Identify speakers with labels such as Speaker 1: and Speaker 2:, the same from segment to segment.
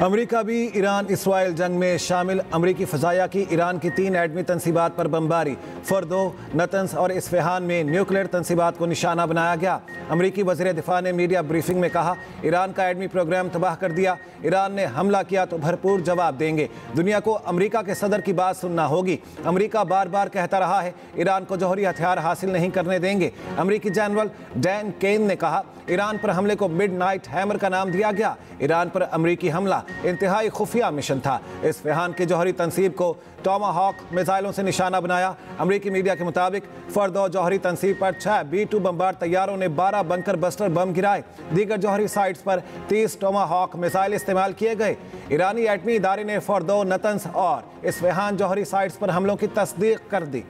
Speaker 1: America भी Iran Israel जंग में शामिल। अमेरिकी फ़ज़ाया की ईरान की 3 एटमी तनसीबात पर बमबारी। फर्दो, नतंस और इस्फहान में न्यूक्लियर तनसीबात को निशाना बनाया गया। अमेरिकी वज़ीर दिफा ने मीडिया ब्रीफिंग में कहा, ईरान का एटमी प्रोग्राम तबाह कर दिया। ईरान ने हमला किया तो भरपूर जवाब देंगे। दुनिया को अमेरिका के सदर की बात सुनना होगी। अमेरिका बार बार कहता रहा है ईरान को जौहरी हथियार हासिल नहीं करने देंगे। अमेरिकी जनरल डैन केन ने कहा, ईरान पर हमले को मिडनाइट हैमर का नाम दिया गया। ईरान पर अमेरिकी हमला इंतहाई खुफिया मिशन था। इस्फहान की जौहरी तनसीब को टॉमाहॉक मिसाइलों से निशाना बनाया। अमेरिकी मीडिया के मुताबिक फर्दो जौहरी तनसीब पर 6 B-2 बमबार तैयारों ने 12 बंकर बस्टर बम गिराए। दीगर जौहरी साइट्स पर 30 टॉमाहॉक मिसाइल इस्तेमाल किए गए। ईरानी एटमी इदारे ने फर्दो, नतंस और इस्फहान जौहरी साइट्स पर हमलों की तस्दीक कर दी।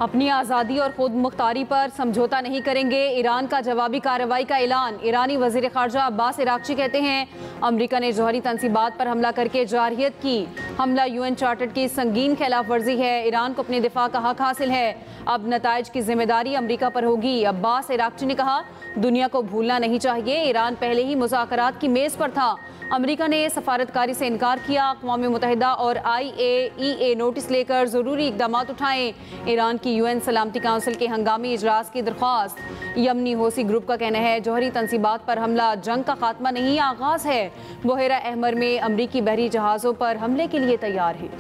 Speaker 2: अपनी आज़ादी और खुद मुख्तारी पर समझौता नहीं करेंगे, ईरान का जवाबी कार्रवाई का ऐलान। ईरानी वज़ीर ख़ारजा अब्बास इराक़ची कहते हैं, अमेरिका ने जौहरी तनसीबात पर हमला करके जारहियत की। हमला UN चार्टर की संगीन खिलाफ वर्जी है। ईरान को अपने दिफा का हक हासिल है। अब नताइज की जिम्मेदारी अमेरिका पर होगी। अब्बास इराक़ची ने कहा, दुनिया को भूलना नहीं चाहिए, ईरान पहले ही मुज़ाकरात की मेज़ पर था। अमेरिका ने सफारतकारी से इनकार किया। अक़वाम मुत्तहिदा और IAEA नोटिस लेकर ज़रूरी इक़दाम उठाएं। ईरान की UN सलामती काउंसिल के हंगामी इजलास की दरख्वास्त। यमनी होसी ग्रुप का कहना है, जौहरी तनसीबात पर हमला जंग का खात्मा नहीं, आगाज़ है। बहेरा अहमर में अमरीकी बहरी जहाज़ों पर हमले के लिए तैयार हैं।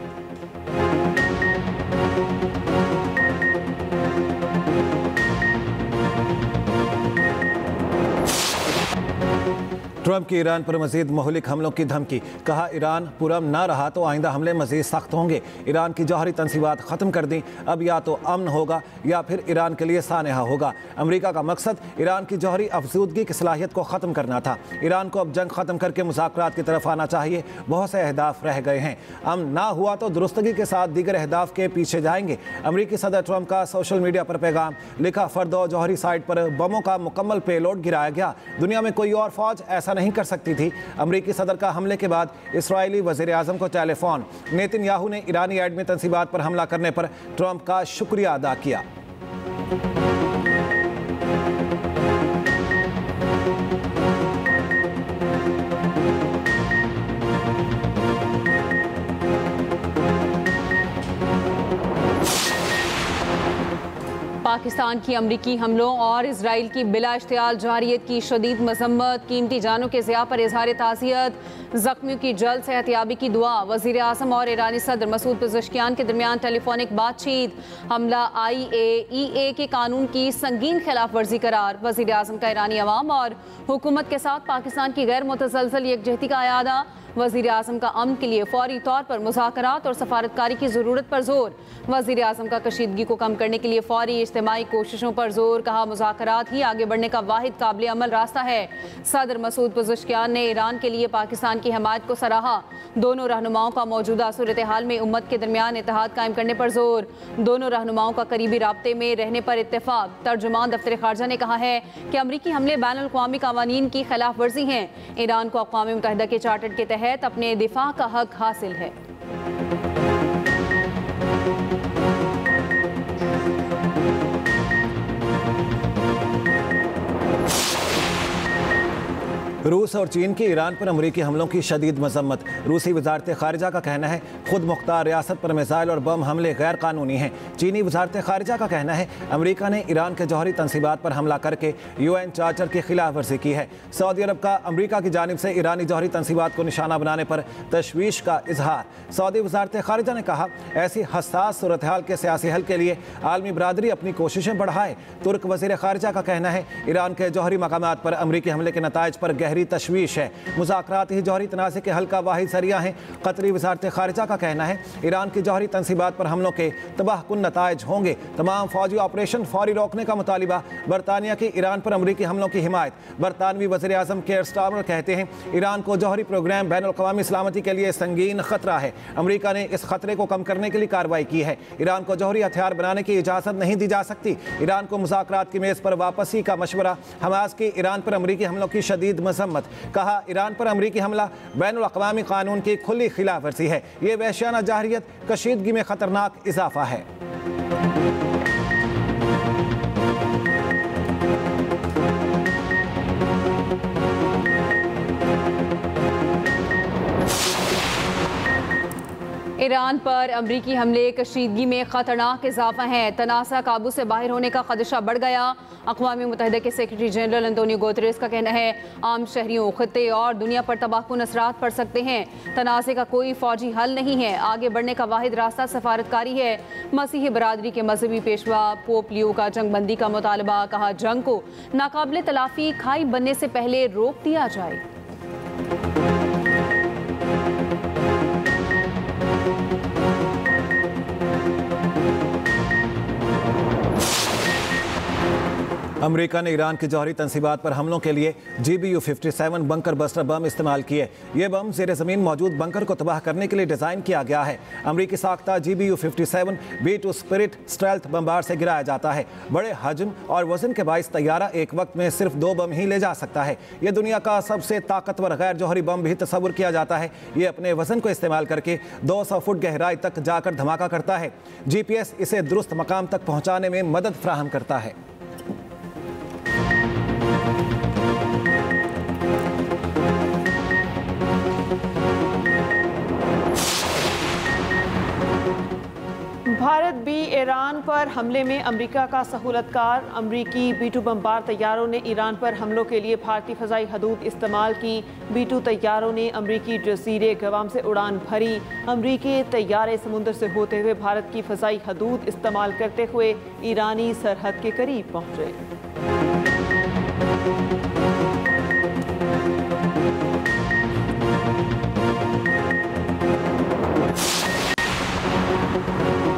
Speaker 1: ट्रंप की ईरान पर मजीद महलिक हमलों की धमकी। कहा, ईरान पुरअमन ना रहा तो आइंदा हमले मजीद सख्त होंगे। ईरान की जौहरी तनसीबात ख़त्म कर दी, अब या तो अमन होगा या फिर ईरान के लिए सानहा होगा। अमेरिका का मकसद ईरान की जौहरी अफजूदगी की सलाहियत को ख़त्म करना था। ईरान को अब जंग ख़त्म करके मुज़ाकरात की तरफ आना चाहिए। बहुत से अहदाफ रह गए हैं, अमन ना हुआ तो दुरुस्तगी के साथ दीगर अहदाफ के पीछे जाएंगे। अमेरिकी सदर ट्रंप का सोशल मीडिया पर पैगाम। लिखा, फर्दो जौहरी साइट पर बमों का मुकम्मल पेलोड गिराया गया। दुनिया में कोई और फौज ऐसा नहीं कर सकती थी। अमेरिकी सदर का हमले के बाद इस्राएली वज़ीर आज़म को टेलीफोन। नेतन्याहू ने ईरानी एटमी तनसीबात पर हमला करने पर ट्रंप का शुक्रिया अदा किया।
Speaker 2: पाकिस्तान की अमरीकी हमलों और इसराइल की बिला इश्तियाल जारियत की शदीद मजम्मत। कीमती जानों के ज़िया पर इजहार ताज़ियत। ज़ख्मियों की जल्द सेहतयाबी की दुआ। वज़ीर आज़म और ईरानी सदर मसूद पेज़ेश्कियान के दरमियान टेलीफोनिक बातचीत। हमला IAEA के कानून की संगीन खिलाफ वर्जी करार। वज़ीर आज़म का ईरानी अवाम और हुकूमत के साथ पाकिस्तान की गैर मुतज़लज़ल यकजहती का अयादा। वज़ीर आज़म का अमन के लिए फौरी तौर पर मुज़ाकरात और सफारतकारी की ज़रूरत पर जोर। वज़ीर आज़म का कशीदगी को कम करने के लिए फौरी इज्तिमाई कोशिशों पर जोर। कहा, मुज़ाकरात ही आगे बढ़ने का वाहिद काबिल अमल रास्ता है। सदर मसूद पेज़ेश्कियान ने ईरान के लिए पाकिस्तान की हमायत को सराहा। दोनों रहनुमाओं का मौजूदा सूरत हाल में उम्मत के दरमियान इत्तेहाद कायम करने पर जोर। दोनों रहनुमाओं का करीबी राब्ते में रहने पर इत्तेफाक। तर्जुमान दफ्तर खारजा ने कहा है कि अमरीकी हमले बैनुल-अक़वामी क़वानीन की खिलाफ वर्जी हैं। ईरान को अक़वाम मुत्तहिदा के चार्टर के तहत अपने दिफा का हक हासिल है।
Speaker 1: रूस और चीन की ईरान पर अमरीकी हमलों की शदीद मजम्मत। रूसी वजारत खारिजा का कहना है, खुद मुख्तार रियासत पर मिसाइल और बम हमले गैर कानूनी हैं। चीनी वजारत खारिजा का कहना है, अमरीका ने ईरान के जौहरी तनसीबात पर हमला करके UN चार्टर की खिलाफ वर्जी की है। सऊदी अरब का अमरीका की जानिब से ईरानी जौहरी तनसीबात को निशाना बनाने पर तशवीश का इजहार। सऊदी वजारत खारिजा ने कहा, ऐसी हसास सूरत हाल के सियासी हल के लिए आलमी बरादरी अपनी कोशिशें बढ़ाए। तुर्क वज़ीर खारिजा का कहना है, ईरान के जौहरी मकामात पर अमरीकी हमले के नताइज पर गहरी तशवीश है। मुज़ाकरात ही जौहरी तनाज़े के हल का वाहिद ज़रिया है। कतरी वज़ारत खारिजा का कहना है, ईरान की जौहरी तनसीबात पर हमलों के तबाहकुन नताइज होंगे। तमाम फौजी ऑपरेशन फौरी रोकने का मुतालिबा। बरतानिया की ईरान पर अमरीकी हमलों की हिमायत। बरतानवी वज़ीर आज़म केयर स्टारमर कहते हैं, ईरान को जौहरी प्रोग्राम बैनुल-अक़वामी सलामती के लिए संगीन खतरा है। अमरीका ने इस खतरे को कम करने के लिए कार्रवाई की है। ईरान को जौहरी हथियार बनाने की इजाज़त नहीं दी जा सकती। ईरान को मुज़ाकरात की मेज़ पर वापसी का मशवरा। हमास की ईरान पर अमरीकी हमलों की शदीद मजम्मत। कहा, ईरान पर अमरीकी हमला बैनुल-अक़वामी कानून की खुली खिलाफ वर्जी है। ये वहशियाना जारहियत कशीदगी में खतरनाक इजाफा है।
Speaker 2: ईरान पर अमरीकी हमले कशीदगी में खतरनाक इजाफा है। तनाज़ा काबू से बाहर होने का खदशा बढ़ गया। अक़वाम मुत्तहिदा के सेक्रेटरी जनरल अंतोनियो गुतेरेस का कहना है आम शहरियों, खित्ते और दुनिया पर तबाहकुन असरात पड़ सकते हैं। तनाज़े का कोई फौजी हल नहीं है। आगे बढ़ने का वाहिद रास्ता सफारतकारी है। मसीही बरादरी के मजहबी पेशवा पोप लियो का जंगबंदी का मुतालबा, कहा जंग को नाकाबिले तलाफी खाई बनने से पहले रोक दिया जाए।
Speaker 1: अमेरिका ने ईरान की जौहरी तंसीबात पर हमलों के लिए GBU-57 बंकर बस्टर बम इस्तेमाल किए। ये बम ज़ेर ज़मीन मौजूद बंकर को तबाह करने के लिए डिज़ाइन किया गया है। अमेरिकी साख्ता GBU-57 B-2 spirit stealth bomber से गिराया जाता है। बड़े हजम और वजन के बाइस तैयारा एक वक्त में सिर्फ 2 बम ही ले जा सकता है। ये दुनिया का सबसे ताकतवर गैर जौहरी बम भी तस्वुर किया जाता है। ये अपने वजन को इस्तेमाल करके 200 फुट गहराई तक जाकर धमाका करता है। GPS इसे दुरुस्त मकाम तक पहुँचाने में मदद फराहम करता है।
Speaker 3: भारत भी ईरान पर हमले में अमेरिका का सहूलतकार। अमेरिकी B-2 बमबार तैयारों ने ईरान पर हमलों के लिए भारतीय फ़ज़ाई हदूद इस्तेमाल की। B-2 तैयारों ने अमेरिकी जज़ीरे गवाम से उड़ान भरी। अमेरिकी तैयारे समुद्र से होते हुए भारत की फ़ज़ाई हदूद इस्तेमाल करते हुए ईरानी सरहद के करीब पहुँचे।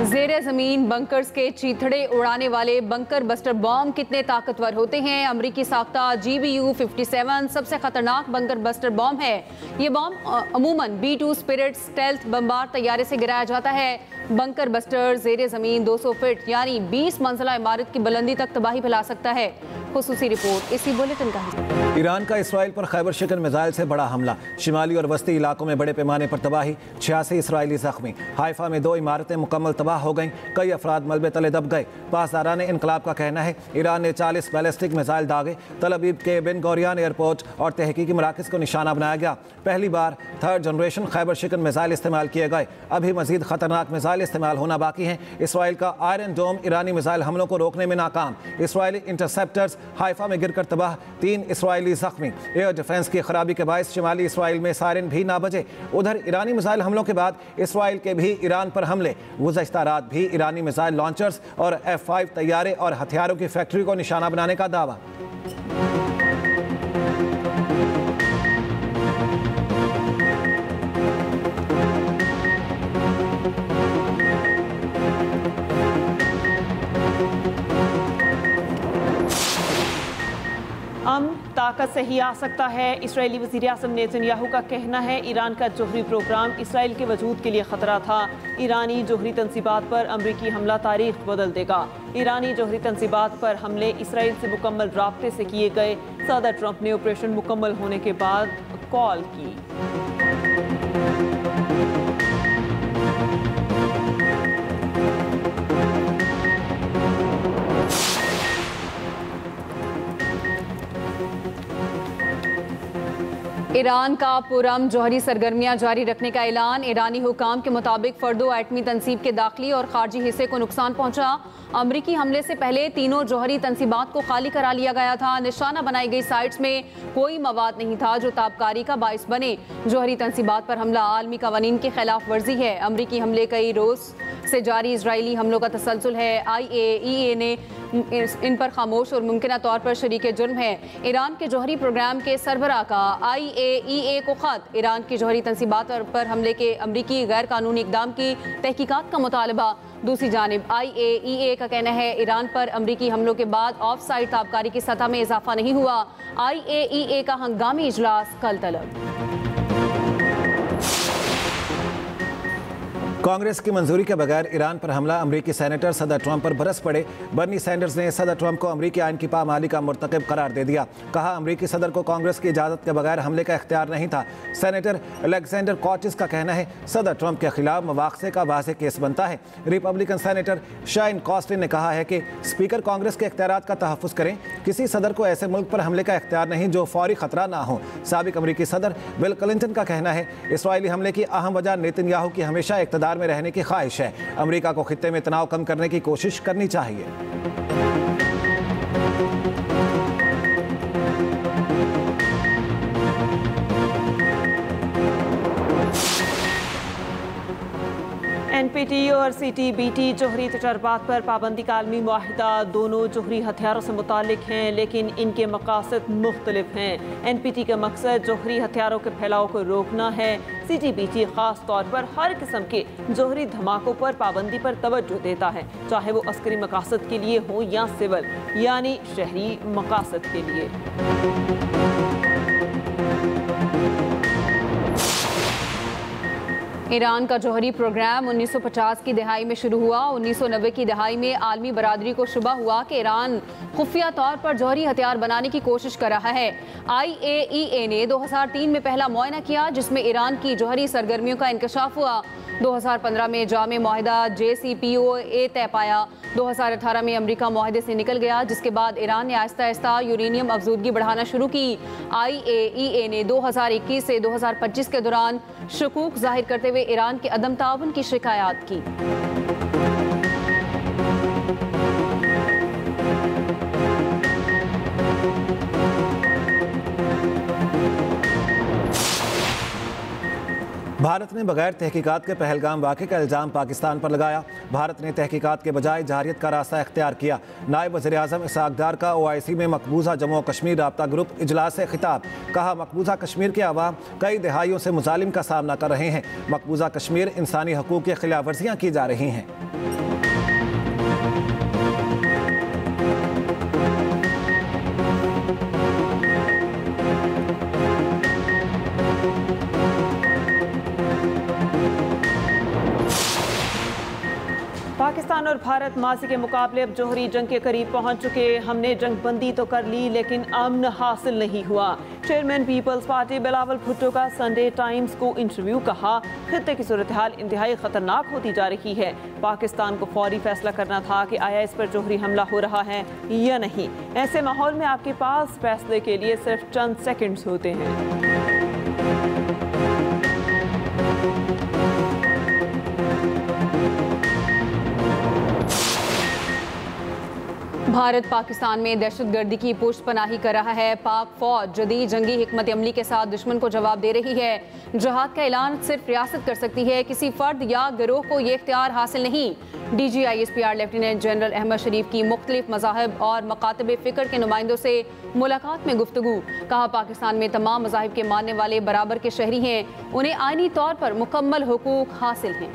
Speaker 2: ज़ेरे ज़मीन बंकर्स के चीथड़े उड़ाने वाले बंकर बस्टर बम कितने ताकतवर होते हैं? अमरीकी साख्ता GBU-57 सबसे खतरनाक बंकर बस्टर बम है। ये बम अमूमन B-2 स्पिरिट स्टेल्थ बमबार तैयारे से गिराया जाता है। बंकर बस्टर ज़ेरे ज़मीन 200 फीट यानी 20 मंजिला इमारत की बुलंदी तक तबाही फैला सकता है। खुसूसी रिपोर्ट इसी बुलेटिन का हिस्सा।
Speaker 1: ईरान का इसराइल पर खैबर शिकन मिसाइल से बड़ा हमला। शिमाली और वस्ती इलाकों में बड़े पैमाने पर तबाही। 86 इसराइली जख्मी। हाइफा में 2 इमारतें मुकम्मल तबाह हो गईं। कई अफराद मलबे तले दब गए। पासदारान इनकलाब का कहना है ईरान ने 40 बैलिस्टिक मिसाइल दागे। तल अवीव के बिन गौरियान एयरपोर्ट और तहकीकी मराकज़ को निशाना बनाया गया। पहली बार 3rd जनरेशन खैबर शिकन मिसाइल इस्तेमाल किए गए। अभी मजीद खतरनाक मिसाइल इस्तेमाल होना बाकी हैं। इसराइल का आयरन डोम ईरानी मिसाइल हमलों को रोकने में नाकाम। इसराइली इंटरसेप्टर्स हाइफा में गिरकर तबाह। 3 इसराइली जख्मी। एयर डिफेंस की खराबी के बायस शिमाली इसराइल में सायरन भी ना बजे। उधर ईरानी मिसाइल हमलों के बाद इसराइल के भी ईरान पर हमले। गुज़श्ता रात भी ईरानी मिसाइल लॉन्चर्स और F-5 तैयारे और हथियारों की फैक्ट्री को निशाना बनाने का दावा।
Speaker 3: ताकत से ही आ सकता है। इस्राएली वज़ीर आज़म नेतन्याहू का कहना है ईरान का जोहरी प्रोग्राम इसराइल के वजूद के लिए ख़तरा था। ईरानी जोहरी तंसीबात पर अमरीकी हमला तारीख बदल देगा। ईरानी जोहरी तंसीबात पर हमले इसराइल से मुकम्मल राब्ते से किए गए। सदर ट्रंप ने ऑपरेशन मुकम्मल होने के बाद कॉल की।
Speaker 2: ईरान का पुरअमन जौहरी सरगर्मियां जारी रखने का ऐलान। ईरानी हुकाम के मुताबिक फर्दो एटमी तनसीब के दाखिली और खारजी हिस्से को नुकसान पहुंचा। अमरीकी हमले से पहले तीनों जौहरी तनसीबात को खाली करा लिया गया था। निशाना बनाई गई साइट्स में कोई मवाद नहीं था जो ताबकारी का बाइस बने। जौहरी तनसीबात पर हमला आलमी कवानीन की खिलाफ वर्जी है। अमरीकी हमले कई रोज से जारी इजरायली हमलों का तसलसल है। IAEA ने इन पर खामोश और मुमकिन तौर पर शरीक जुर्म है। ईरान के जौहरी प्रोग्राम के सरबराह का IAEA को खत। ईरान की जौहरी तनसीबात पर हमले के अमरीकी गैर कानूनी इकदाम की तहकीकात का मुतालबा। दूसरी जानिब IAEA का कहना है ईरान पर अमरीकी हमलों के बाद ऑफ साइड ताबकारी की सतह में इजाफा नहीं हुआ। IAEA का हंगामी इजलास कल तलब।
Speaker 1: कांग्रेस की मंजूरी के बगैर ईरान पर हमला। अमरीकी सेनेटर सदर ट्रंप पर बरस पड़े। बर्नी सैंडर्स ने सदर ट्रंप को अमरीकी आइन की पामाली का मुर्तकिब करार दे दिया। कहा अमरीकी सदर को कांग्रेस की इजाज़त के बगैर हमले का इख्तियार नहीं था। सेनेटर अलेक्जेंडर कॉर्टिस का कहना है सदर ट्रंप के खिलाफ मवाख़ज़े का वाज़ेह केस बनता है। रिपब्लिकन सेनेटर शाइन कॉस्टिन ने कहा है कि स्पीकर कांग्रेस के इख्तियारात का तहफ़्फ़ुज़ करें। किसी सदर को ऐसे मुल्क पर हमले का इख्तियार नहीं जो फौरी ख़तरा ना हो। साबिक अमरीकी सदर बिल क्लिंटन का कहना है इसराइली हमले की अहम वजह नेतन्याहू की हमेशा इक़्तिदार इख्तियार में रहने की ख्वाहिश है। अमेरिका को खित्ते में तनाव कम करने की कोशिश करनी चाहिए।
Speaker 3: NPT और CTBT जोहरी तजर्बात पर पाबंदी का आलमी मुआहिदा दोनों जोहरी हथियारों से मुतालिक हैं, लेकिन इनके मकासद मुख्तलिफ हैं। NPT का मकसद जोहरी हथियारों के फैलाव को रोकना है। CTBT ख़ास तौर पर हर किस्म के जोहरी धमाकों पर पाबंदी पर तवज्जो देता है, चाहे वो अस्करी मकासद के लिए हो या सिविल यानी शहरी मकासद के लिए।
Speaker 2: ईरान का जौहरी प्रोग्राम 1950 की दहाई में शुरू हुआ। 1990 की दहाई में आलमी बरादरी को शुबा हुआ कि ईरान खुफिया तौर पर जौहरी हथियार बनाने की कोशिश कर रहा है। IAEA ने 2003 में पहला मुआयना किया, जिसमें ईरान की जौहरी सरगर्मियों का इंकशाफ हुआ। 2015 में जामे मुआहिदा JCPOA तय पाया। 2018 में अमेरिका मुआहिदे से निकल गया, जिसके बाद ईरान ने आहिस्ता आहिस्ता यूरेनियम अफजूदगी बढ़ाना शुरू की। IAEA ने 2021 से 2025 के दौरान शकूक जाहिर करते हुए ईरान के अदम ताउन की शिकायत की।
Speaker 1: भारत ने बगैर तहकीकात के पहलगाम वाक़े का इल्ज़ाम पाकिस्तान पर लगाया। भारत ने तहकीकात के बजाय जारियत का रास्ता इख्तियार किया। नायब वज़ीर-ए-आज़म इसहाक़ डार का OIC में मकबूजा जम्मू और कश्मीर राब्ता ग्रुप इजलास से खिताब। कहा, मकबूजा कश्मीर के अवाम कई दहाइयों से मुजालिम का सामना कर रहे हैं। मकबूजा कश्मीर इंसानी हकूक़ की खिलाफ वर्जियाँ की जा रही हैं।
Speaker 3: पाकिस्तान और भारत माजी के मुकाबले अब जोहरी जंग के करीब पहुंच चुके। हमने जंग बंदी तो कर ली, लेकिन अमन हासिल नहीं हुआ। चेयरमैन पीपल्स पार्टी बिलावल भुट्टो का संडे टाइम्स को इंटरव्यू। कहा, खित्ते की सूरत हाल इंतहाई खतरनाक होती जा रही है। पाकिस्तान को फौरी फैसला करना था कि आया इस पर जोहरी हमला हो रहा है या नहीं। ऐसे माहौल में आपके पास फैसले के लिए सिर्फ चंद सेकंड्स होते हैं।
Speaker 2: भारत पाकिस्तान में दहशतगर्दी की पुष्टपनाही कर रहा है। पाक फौज जदीद जंगी हिकमत अमली के साथ दुश्मन को जवाब दे रही है। जहाद का ऐलान सिर्फ रियासत कर सकती है, किसी फर्द या गिरोह को ये इख्तियार हासिल नहीं। DG ISPR lieutenant general Ahmed Sharif की मुख्तलिफ मज़ाहिब और मकातब फ़िक्र के नुमाइंदों से मुलाकात में गुफ्तगू। कहा, पाकिस्तान में तमाम मज़ाहिब के मानने वाले बराबर के शहरी हैं, उन्हें आईनी तौर पर मुकम्मल हुकूक हासिल हैं।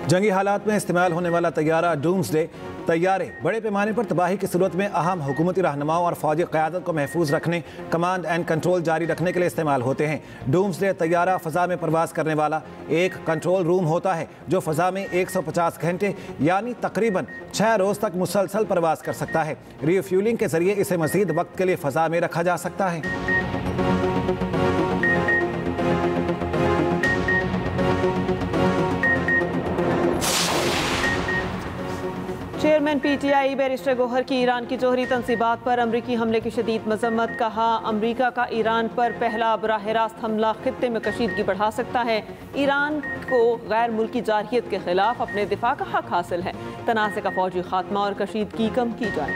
Speaker 1: जंगी हालात में इस्तेमाल होने वाला तैयारा डूम्सडे तैयारे बड़े पैमाने पर तबाही की सूरत में अहम हुकूमती रहनुमाओं और फौजी क़यादत को महफूज रखने, कमांड एंड कंट्रोल जारी रखने के लिए इस्तेमाल होते हैं। डूम्सडे तैयारा फ़ज़ा में परवाज़ करने वाला एक कंट्रोल रूम होता है, जो फ़ज़ा में 150 घंटे यानी तकरीबन 6 रोज़ तक मुसलसल परवाज़ कर सकता है। रिफ्यूलिंग के ज़रिए इसे मज़ीद वक्त के लिए फ़ज़ा में रखा जा सकता है।
Speaker 3: चेयरमैन PTI बैरिस्टर गौहर की ईरान की जोहरी तंसीबात पर अमरीकी हमले की शदीद मजम्मत। कहा, अमरीका का ईरान पर पहला बराह रास्त हमला खित्ते में कशीदगी बढ़ा सकता है। ईरान को गैर मुल्की जारहियत के खिलाफ अपने दिफा का हक हासिल है। तनाज़े का फौजी खात्मा और कशीदगी कम की जाए।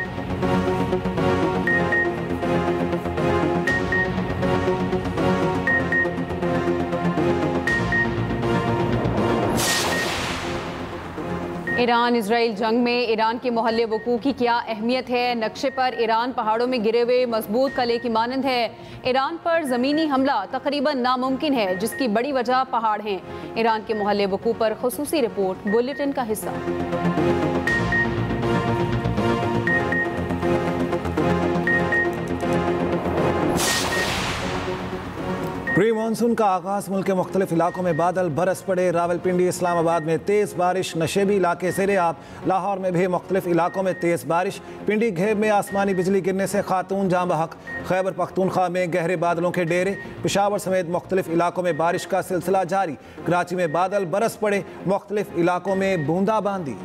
Speaker 2: ईरान इसराइल जंग में ईरान के मोहल्ले वकूफ़ की क्या अहमियत है। नक्शे पर ईरान पहाड़ों में गिरे हुए मजबूत किले की मानंद है। ईरान पर ज़मीनी हमला तकरीबन नामुमकिन है, जिसकी बड़ी वजह पहाड़ हैं। ईरान के मोहल्ले वकूफ़ पर खुसूसी रिपोर्ट बुलेटिन का हिस्सा।
Speaker 1: प्री मानसून का आगाज। मुल्क के मुख्तलिफ इलाकों में बादल बरस पड़े। रावलपिंडी, इस्लामाबाद में तेज़ बारिश, नशेबी इलाके ज़ेरे आब। लाहौर में भी मुख्तलिफ इलाकों में तेज़ बारिश। पिंडी घेब में आसमानी बिजली गिरने से खातून जाँ बहक। खैबर पख्तूनख्वा में गहरे बादलों के डेरे। पेशावर समेत मुख्तलिफ इलाकों में बारिश का सिलसिला जारी। कराची में बादल बरस पड़े, मुख्तलिफ इलाकों में बूंदाबांदी।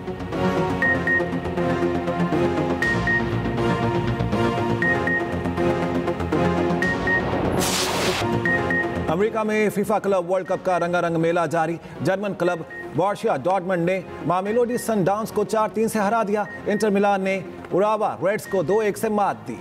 Speaker 1: अमेरिका में फीफा क्लब वर्ल्ड कप का रंगारंग मेला जारी। जर्मन क्लब बोरुसिया डॉर्टमंड ने मामेलोडी सनडाउंस को 4-3 से हरा दिया। इंटर मिलान ने उरावा रेड्स को 2-1 से मात दी।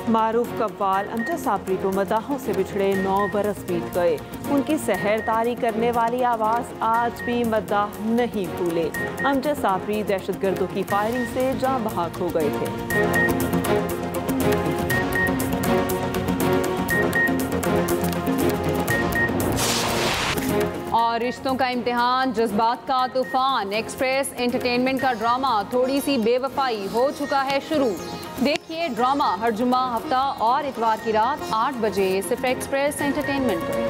Speaker 3: मारूफ कव्वाल अमजद साबरी को मदाहों से बिछड़े 9 बरस बीत गए। उनकी सहरतारी करने वाली आवाज़ आज भी मदाह नहीं भूले। अमजद साबरी दहशतगर्दों की फायरिंग से जाँ बहक हो गए थे।
Speaker 2: और रिश्तों का इम्तिहान, जज्बात का तूफान, एक्सप्रेस एंटरटेनमेंट का ड्रामा थोड़ी सी बेवफाई हो चुका है शुरू। देखिए ड्रामा हर जुम्मा, हफ्ता और इतवार की रात 8 बजे सिर्फ एक्सप्रेस एंटरटेनमेंट पर।